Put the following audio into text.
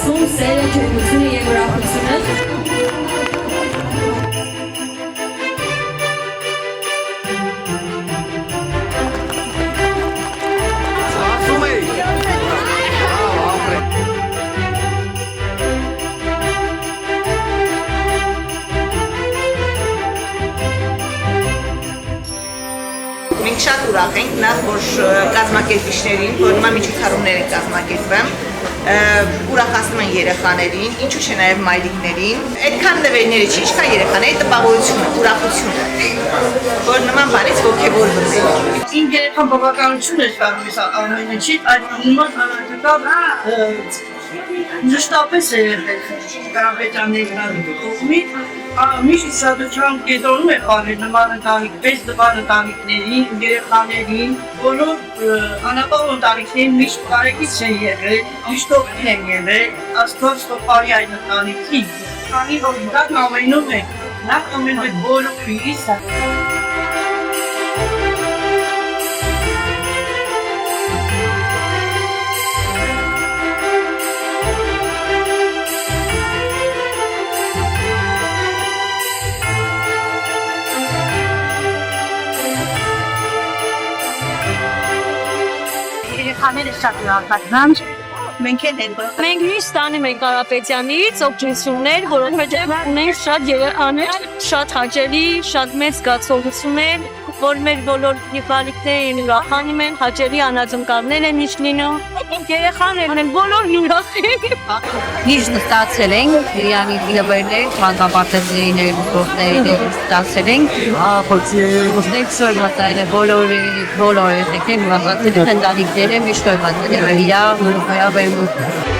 Սուն սերը ջերմությունը և ուրախությունը։ Մենք շատ ուրախ ենք, նախ որ կազմակերպիչներին, որ նման միջոցառումներ են կազմակերպում, ուրախացնում են երեխաներին, ինչու՞ չէ նաև մայրիկներին։ Այդքան նվերները չի, ինչքան երեխաների տպավորությունը, ուրախությունը, որ նման բանից ոգևորվում են։ Իմ երեխան բավականություն է ստանում ամեն ինչից, այդ նման հանրակրթ Մշտապես է Կարապետյանների կողմից միշտ ուշադրություն կենտրոնում է պահել նման ընտանիքներ, նման ընտանիքներին, երեխաներին, բոլոր անապահով ընտանիքներին միշտ կարեկից են եղել, միշտ օգին են եղել, Աստված տոփարի այդ ընտանիքին, քանի որ դա ամենում է, նախ ամենում է բոլորիս Երեխաները շատ ուրախացան։ մենք են հետո։ Մենք միշտ ստանում ենք Կարապետյանից օգնություններ, որովհետև ունենք շատ երեխաներ, շատ հաճելի, շատ մեծ զգացողություններ, որ մեր բոլոր երեխաներն ուրախանում են, հաճելի անածնկալներ են իշլինում։ Երեխաներն են բոլոր ուրախ են։ Միշտ ստացել ենք Իրանի դիվերներ, մանկապարտեզների գործներ ստացել ենք, խոսենք սորմատայել բոլորը եկեք ուրախացել ընտանիքները միշտ ուրախացել իրար